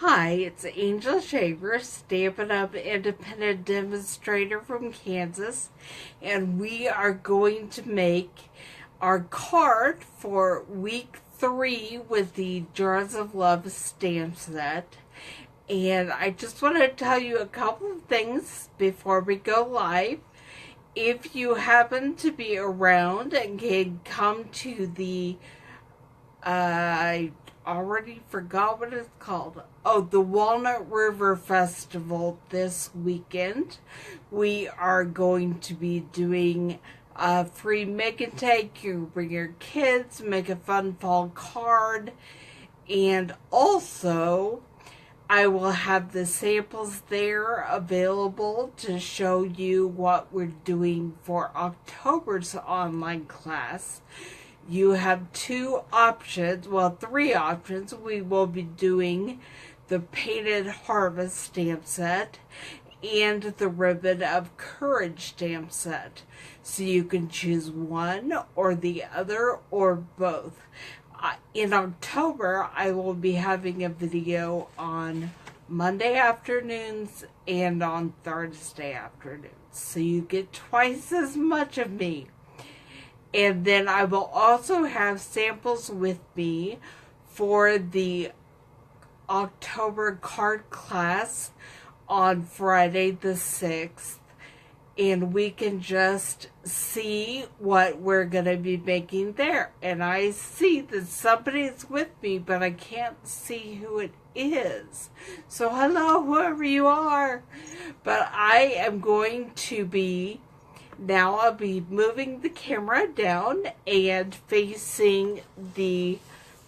Hi, it's Angel Shaver, Stampin Up independent demonstrator from Kansas, and we are going to make our card for week 3 with the Jars of Love stamp set. And I just want to tell you a couple of things before we go live. If you happen to be around and can come to the I already forgot what it's called. Oh, the Walnut River Festival this weekend. We are going to be doing a free make and take. You bring your kids, make a fun fall card, and also I will have the samples there available to show you what we're doing for October's online class. You have 2 options, well, 3 options. We will be doing the Painted Harvest stamp set and the Ribbon of Courage stamp set. So you can choose one or the other or both. In October, I will be having a video on Monday afternoons and on Thursday afternoons. So you get twice as much of me. And then I will also have samples with me for the October card class on Friday the 6th. And we can just see what we're going to be making there. And I see that somebody's with me, but I can't see who it is. So hello, whoever you are. But I am going to be... Now I'll be moving the camera down and facing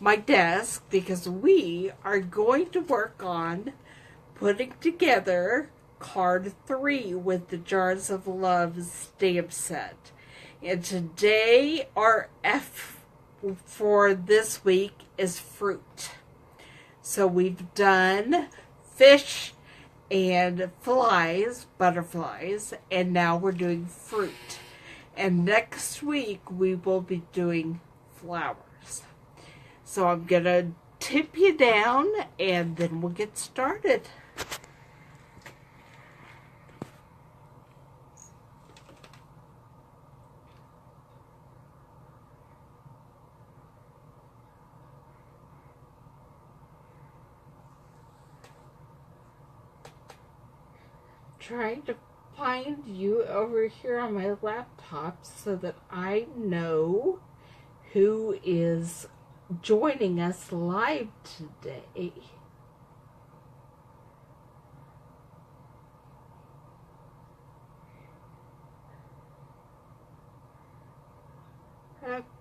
my desk because we are going to work on putting together card 3 with the Jars of Love stamp set. And today our F for this week is fruit. So we've done fish and flies, butterflies, and now we're doing fruit. And next week we will be doing flowers. So I'm gonna tip you down and then we'll get started. Trying to find you over here on my laptop so that I know who is joining us live today. Okay.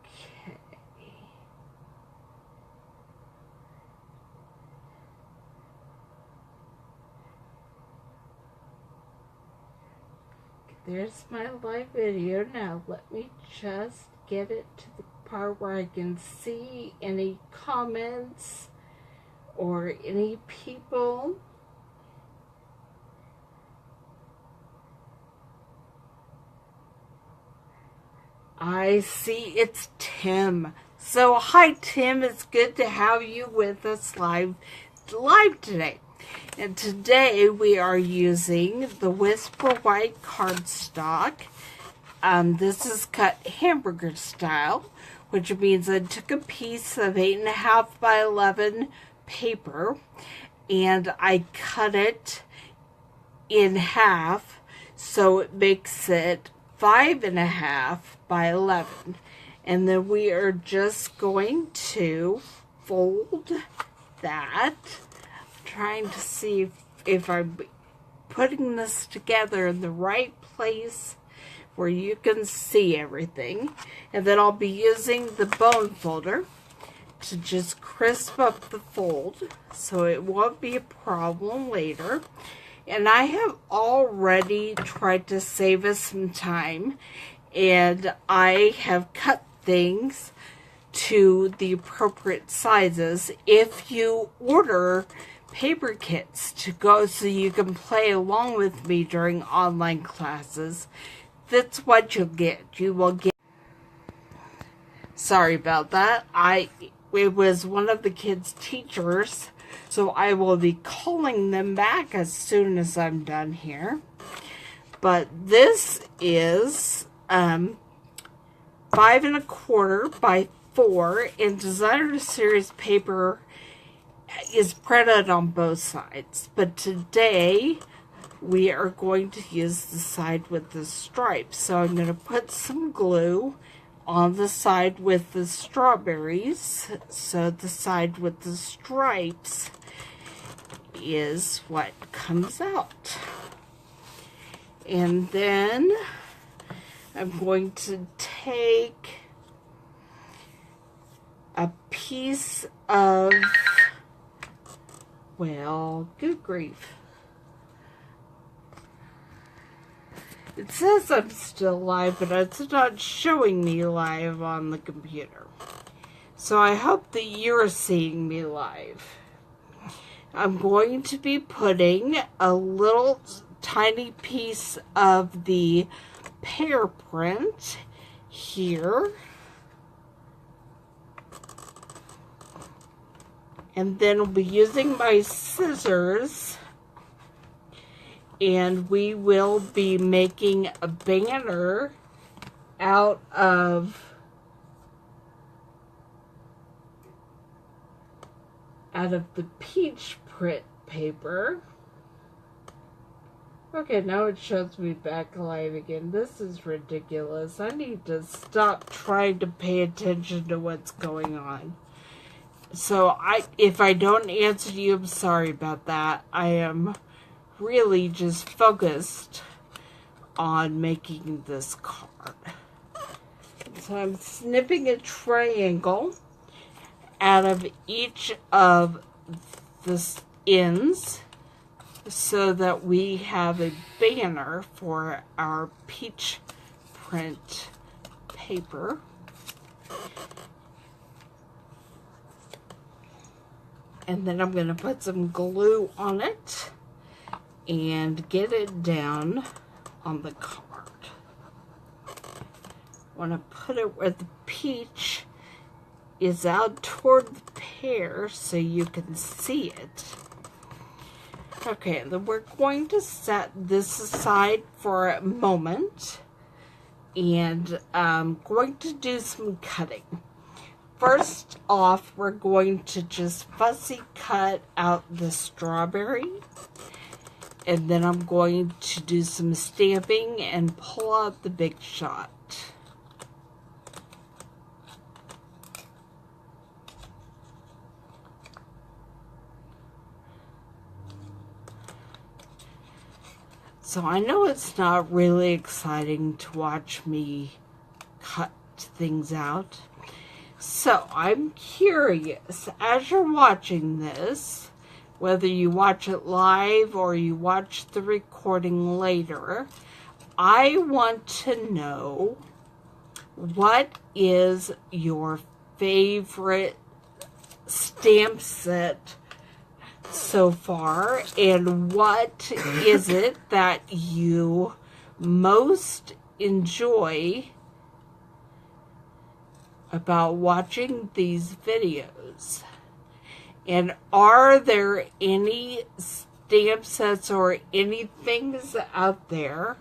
There's my live video. Now let me just get it to the part where I can see any comments or any people. I see it's Tim. So hi Tim, it's good to have you with us live today. And today we are using the Whisper White cardstock. This is cut hamburger style, which means I took a piece of 8.5 by 11 paper and I cut it in half so it makes it 5.5 by 11. And then we are just going to fold that. Trying to see if I'm putting this together in the right place where you can see everything. And then I'll be using the bone folder to just crisp up the fold so it won't be a problem later. And I have already tried to save us some time, and I have cut things to the appropriate sizes. If you order paper kits to go so you can play along with me during online classes, that's what you'll get. You will get... Sorry about that. It was one of the kids' teachers So I will be calling them back as soon as I'm done here. But this is 5 1/4 by 4, and Designer Series paper is printed on both sides. But today we are going to use the side with the stripes. So I'm going to put some glue on the side with the strawberries. So the side with the stripes is what comes out. And then I'm going to take a piece of, well, good grief. It says I'm still live, but it's not showing me live on the computer. So I hope that you're seeing me live. I'm going to be putting a little tiny piece of the pear print here. And then I'll be using my scissors, and we will be making a banner out of the peach print paper. Okay, now it shows me back live again. This is ridiculous. I need to stop trying to pay attention to what's going on. So if I don't answer you, I'm sorry about that. I am really just focused on making this card. So I'm snipping a triangle out of each of the ends so that we have a banner for our peach print paper. And then I'm going to put some glue on it and get it down on the card. I want to put it where the peach is out toward the pear so you can see it. Okay, then we're going to set this aside for a moment, and I'm going to do some cutting. First off, we're going to just fussy cut out the strawberry, and then I'm going to do some stamping and pull out the big shot. So I know it's not really exciting to watch me cut things out. So I'm curious, as you're watching this, whether you watch it live or you watch the recording later, I want to know, what is your favorite stamp set so far, and what is it that you most enjoy about watching these videos? And are there any stamp sets or any things out there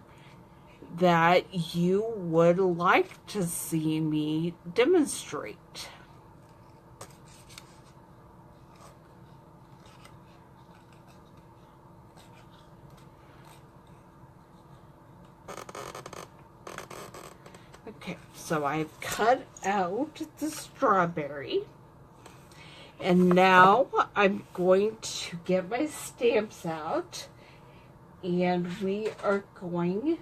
that you would like to see me demonstrate? Okay, so I've cut out the strawberry, and now I'm going to get my stamps out, and we are going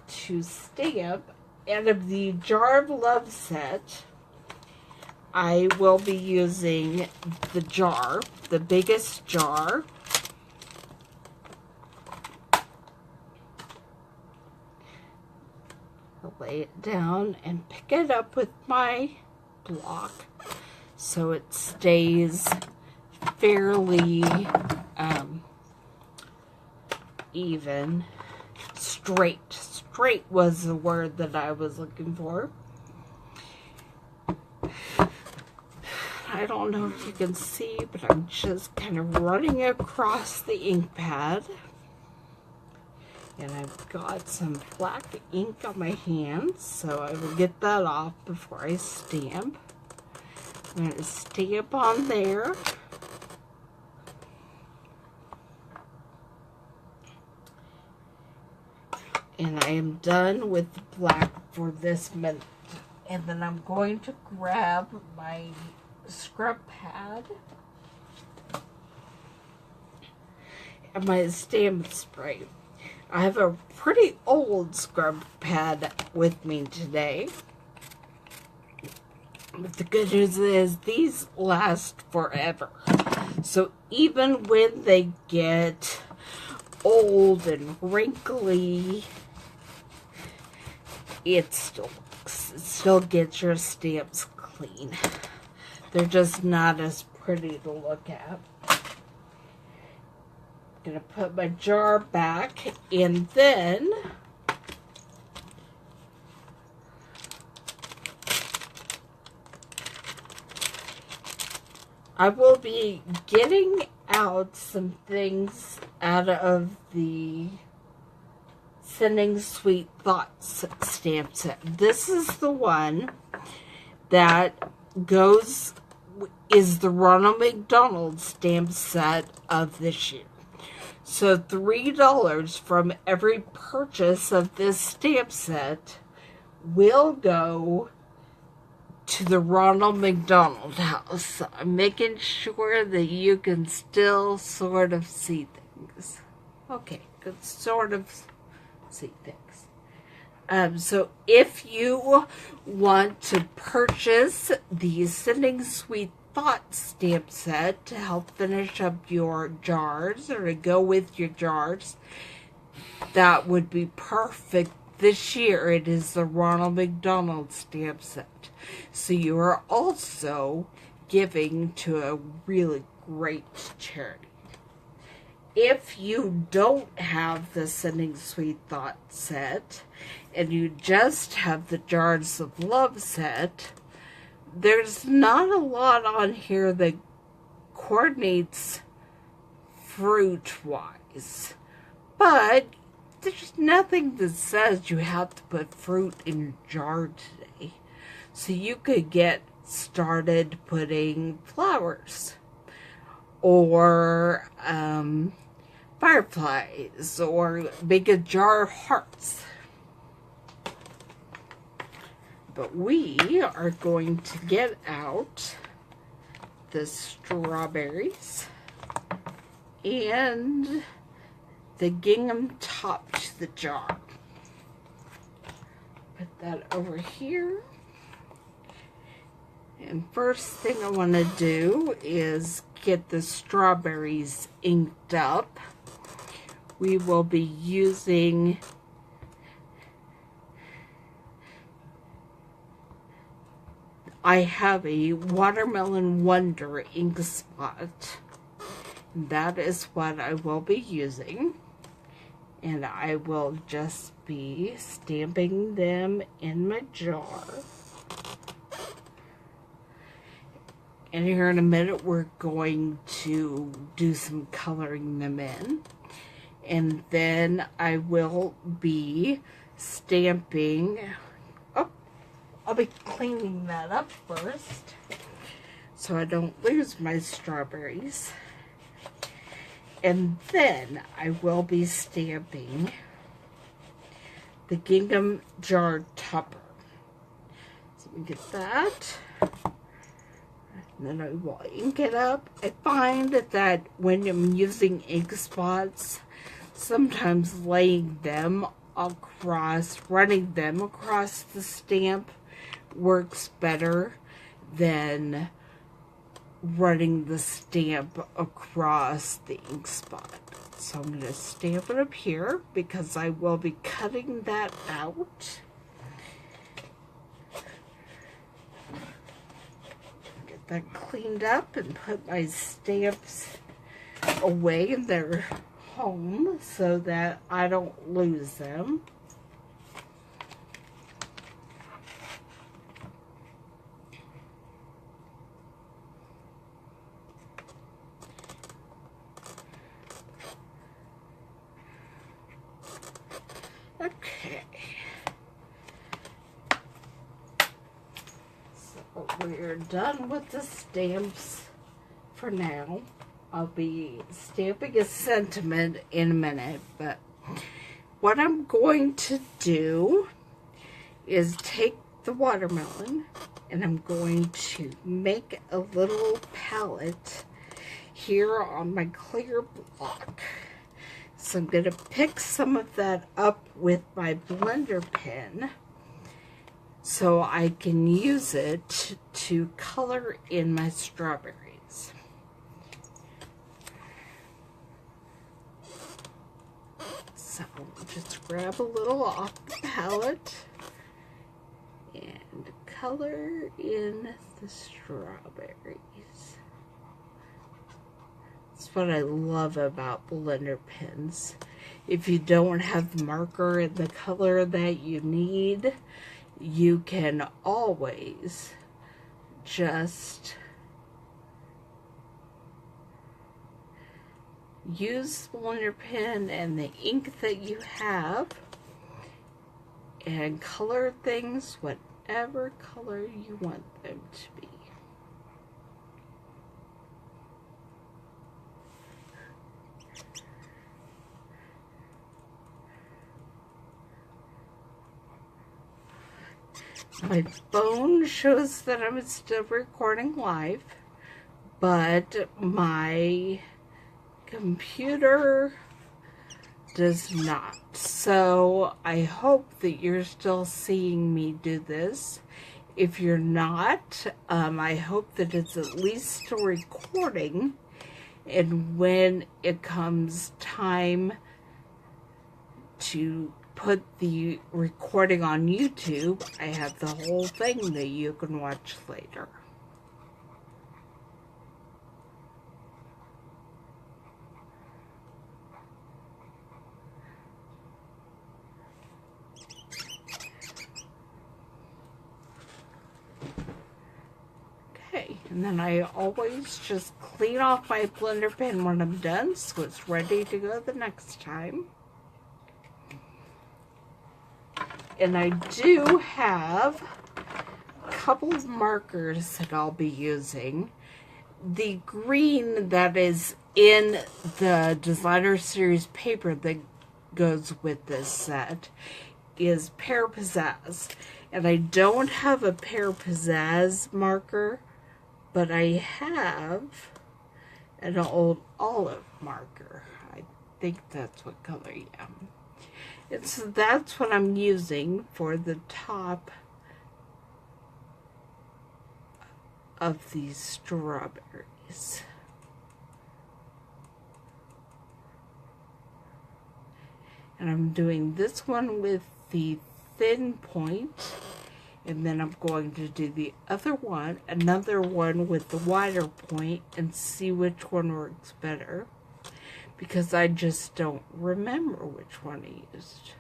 to stamp. Out of the Jar of Love set, I will be using the jar, the biggest jar. I'll lay it down and pick it up with my block so it stays fairly even. Straight. Straight was the word that I was looking for. I don't know if you can see, but I'm just kind of running across the ink pad. And I've got some black ink on my hands, so I will get that off before I stamp. I'm going to stamp on there. And I am done with the black for this minute. And then I'm going to grab my scrub pad and my stamp spray. I have a pretty old scrub pad with me today. But the good news is these last forever. So even when they get old and wrinkly, it still works. It still gets your stamps clean. They're just not as pretty to look at. I'm going to put my jar back, and then I will be getting out some things out of the Sending Sweet Thoughts stamp set. This is the one that is the Ronald McDonald stamp set of this year. So $3 from every purchase of this stamp set will go to the Ronald McDonald House. I'm making sure that you can still sort of see things. Okay, good, sort of see things. So if you want to purchase the Sending Sweet Thoughts stamp set to help finish up your jars or to go with your jars, that would be perfect. This year it is the Ronald McDonald stamp set. So you are also giving to a really great charity. If you don't have the Sending Sweet Thoughts set and you just have the Jars of Love set, there's not a lot on here that coordinates fruit-wise. But there's nothing that says you have to put fruit in your jar today. So you could get started putting flowers or fireflies or make a jar of hearts. But we are going to get out the strawberries and the gingham top to the jar. Put that over here. And first thing I want to do is get the strawberries inked up. We will be using I have a Watermelon Wonder ink spot. That is what I will be using. And I will just be stamping them in my jar. And here in a minute we're going to do some coloring them in. And then I will be stamping. I'll be cleaning that up first so I don't lose my strawberries. And then I will be stamping the gingham jar topper. So we get that. And then I will ink it up. I find that when I'm using ink spots, sometimes laying them across, running them across the stamp works better than running the stamp across the ink spot. So I'm going to stamp it up here because I will be cutting that out. Get that cleaned up and put my stamps away in their home so that I don't lose them. we're done with the stamps for now. I'll be stamping a sentiment in a minute, but what I'm going to do is take the watermelon and I'm going to make a little palette here on my clear block. So I'm going to pick some of that up with my blender pen so I can use it to color in my strawberries. So just grab a little off the palette and color in the strawberries. That's what I love about blender pens. If you don't have the marker in the color that you need, you can always just use the blender pen and the ink that you have and color things whatever color you want them to be. My phone shows that I'm still recording live, but my computer does not. So I hope that you're still seeing me do this. If you're not, I hope that it's at least still recording, and when it comes time to put the recording on YouTube, I have the whole thing that you can watch later. Okay, and then I always just clean off my blender pen when I'm done so it's ready to go the next time. And I do have a couple of markers that I'll be using. The green that is in the Designer Series paper that goes with this set is Pear Pizzazz. And I don't have a Pear Pizzazz marker, but I have an old olive marker. I think that's what color I am. And so that's what I'm using for the top of these strawberries. And I'm doing this one with the thin point, and then I'm going to do the other one, another one with the wider point, and see which one works better, because I just don't remember which one I used.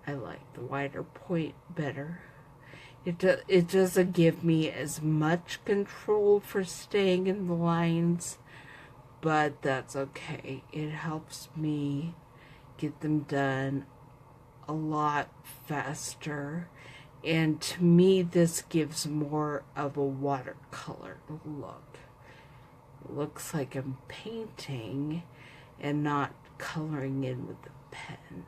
I like the wider point better. It doesn't give me as much control for staying in the lines, but that's okay. It helps me get them done a lot faster. And to me, this gives more of a watercolor look. It looks like I'm painting and not coloring in with the pen.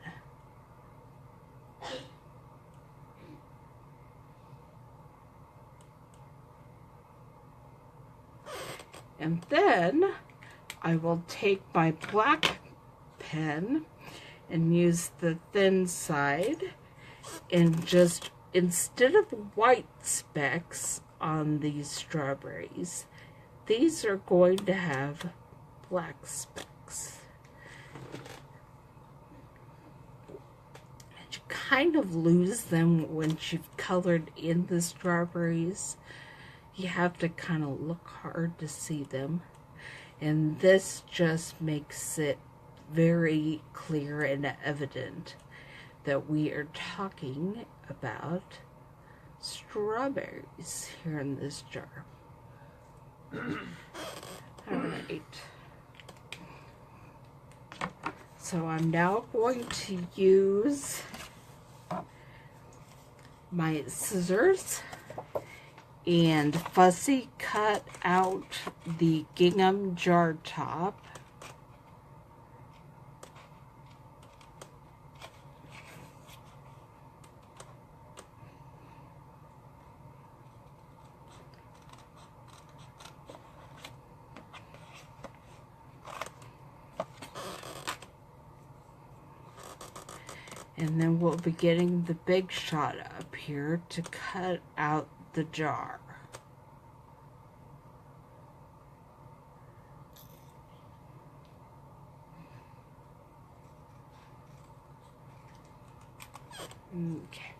And then I will take my black pen and use the thin side and just, instead of white specks on these strawberries, these are going to have black specks. And you kind of lose them once you've colored in the strawberries. You have to kind of look hard to see them. And this just makes it very clear and evident that we are talking about strawberries here in this jar. Alright. So I'm now going to use my scissors and fussy cut out the gingham jar top. And then we'll be getting the big shot up here to cut out the jar. Okay.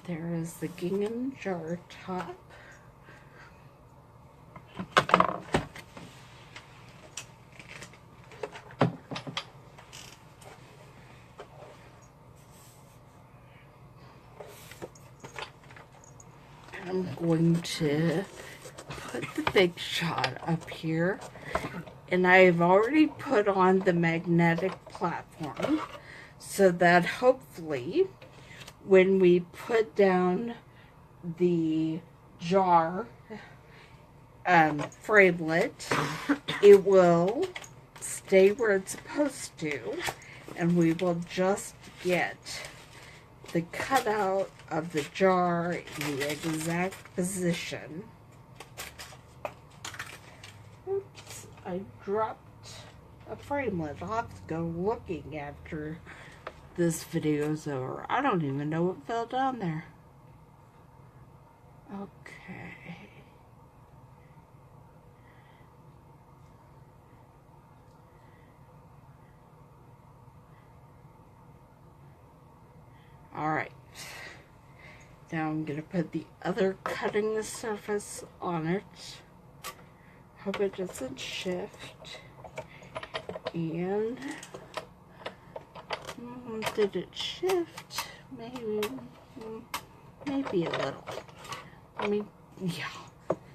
There is the gingham jar top. I'm going to put the big shot up here, and I've already put on the magnetic platform so that hopefully when we put down the jar framelit, it will stay where it's supposed to, and we will just get the cutout of the jar in the exact position. Oops, I dropped a framelit. I'll have to go looking after this video's over. I don't even know what fell down there. Okay. Alright, now I'm going to put the other cutting surface on it. Hope it doesn't shift. And, did it shift? Maybe a little.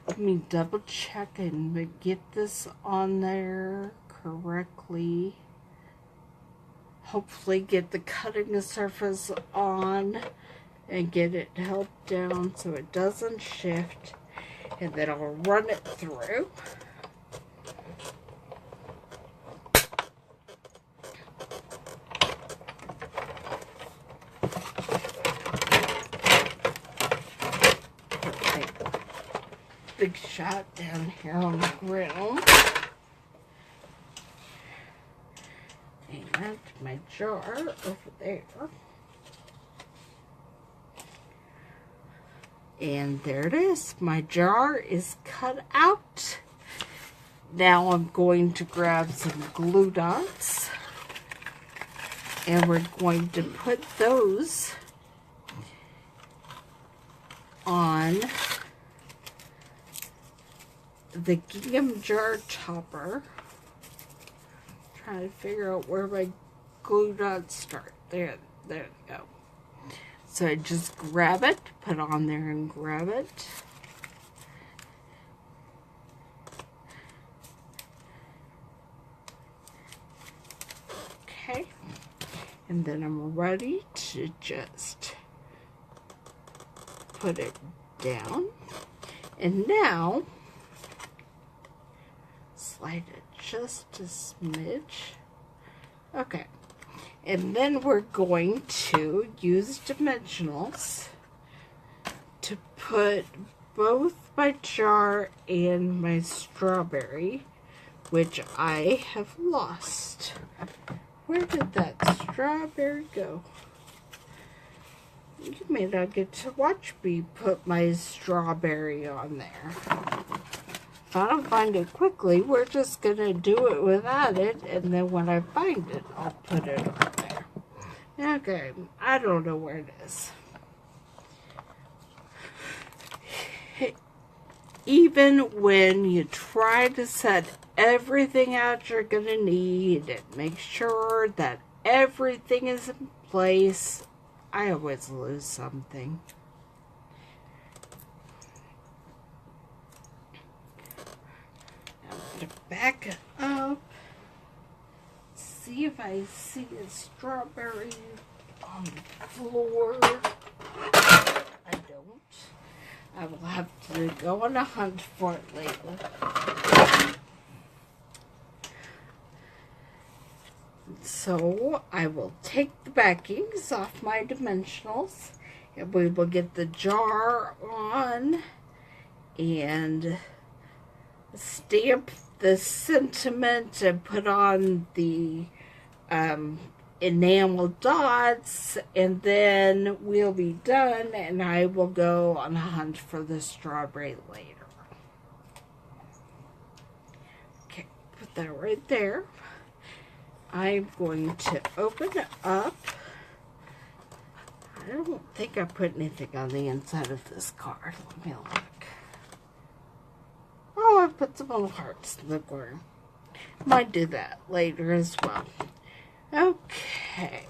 Let me double check and get this on there correctly. Hopefully get the cutting surface on and get it held down so it doesn't shift, and then I'll run it through. Okay. Big shot down here on the grill. And my jar over there. And there it is. My jar is cut out. Now I'm going to grab some glue dots, and we're going to put those on the gingham jar topper. Trying to figure out where my glue dots start. There we go. So I just grab it, put it on there and grab it. Okay. And then I'm ready to just put it down. And now, slide it just a smidge. Okay. And then we're going to use Dimensionals to put both my jar and my strawberry, which I have lost. Where did that strawberry go? You may not get to watch me put my strawberry on there. If I don't find it quickly, we're just going to do it without it, and then when I find it, I'll put it on there. Okay, I don't know where it is. Even when you try to set everything out you're going to need and make sure that everything is in place, I always lose something. To back it up, see if I see a strawberry on the floor. don't, I will have to go on a hunt for it later. So I will take the backings off my dimensionals, and we will get the jar on and stamp the sentiment and put on the enamel dots, and then we'll be done, and I will go on a hunt for the strawberry later. Okay, put that right there. I'm going to open it up. I don't think I put anything on the inside of this card. Let me look. Oh, I put some little hearts in the corner. Might do that later as well. Okay.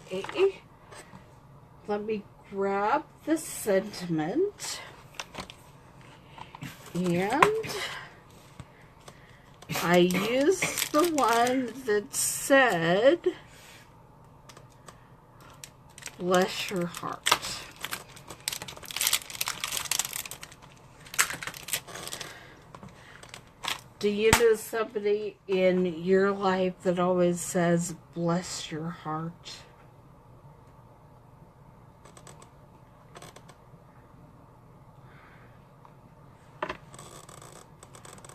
Let me grab the sentiment. And I used the one that said, bless your heart. Do you know somebody in your life that always says, bless your heart?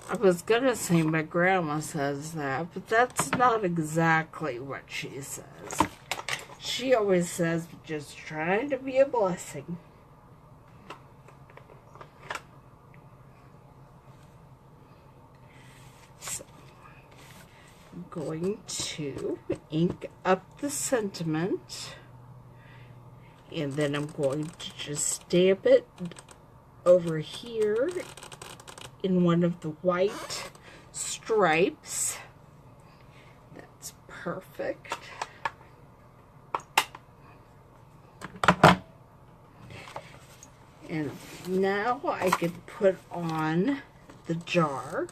I was going to say my grandma says that, but that's not exactly what she says. She always says, just trying to be a blessing. So, I'm going to ink up the sentiment, and then I'm going to just stamp it over here in one of the white stripes. That's perfect. And now I can put on the jar.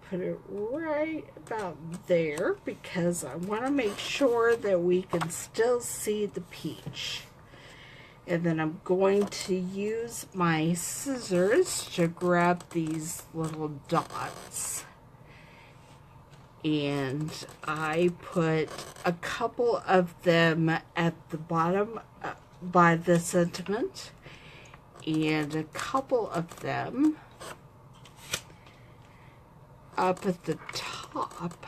Put it right about there because I want to make sure that we can still see the peach. And then I'm going to use my scissors to grab these little dots. And I put a couple of them at the bottom by the sentiment, and a couple of them up at the top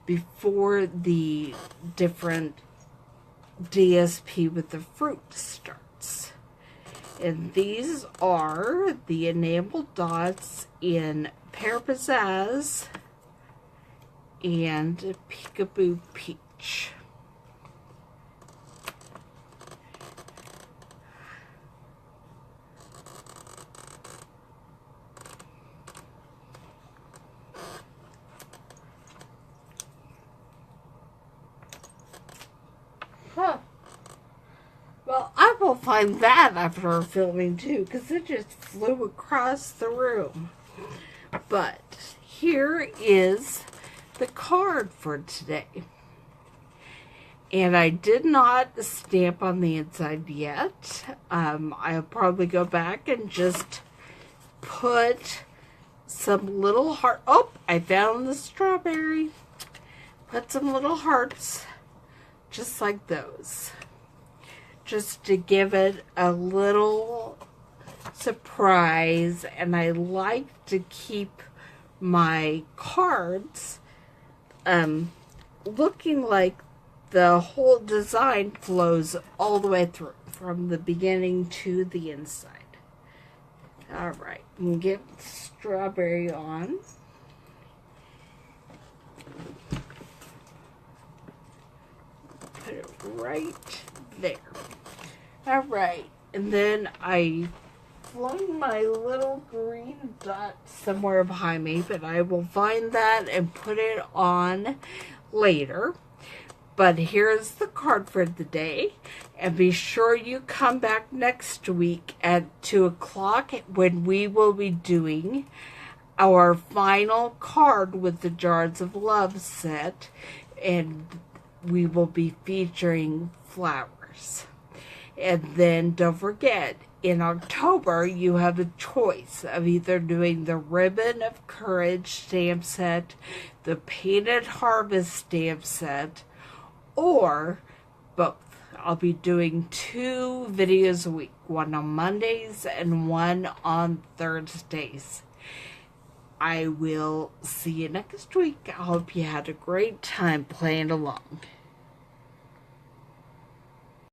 before the different DSP with the fruit starts. And these are the enamel dots in Pear Pizzazz and Peekaboo Peach. Huh. Well, I will find that after filming too, because it just flew across the room. But here is the card for today. And I did not stamp on the inside yet. I'll probably go back and just put some little heart. Oh, I found the strawberry. Put some little hearts just like those, just to give it a little surprise. And I like to keep my cards looking like the whole design flows all the way through from the beginning to the inside. All right, and get strawberry on. Put it right there. All right, and then I flung my little green dot somewhere behind me, but I will find that and put it on later. But here's the card for the day, and be sure you come back next week at 2 o'clock when we will be doing our final card with the Jars of Love set, and we will be featuring flowers. And then don't forget, in October, you have a choice of either doing the Ribbon of Courage stamp set, the Painted Harvest stamp set, or both. I'll be doing 2 videos a week, one on Mondays and one on Thursdays. I will see you next week. I hope you had a great time playing along.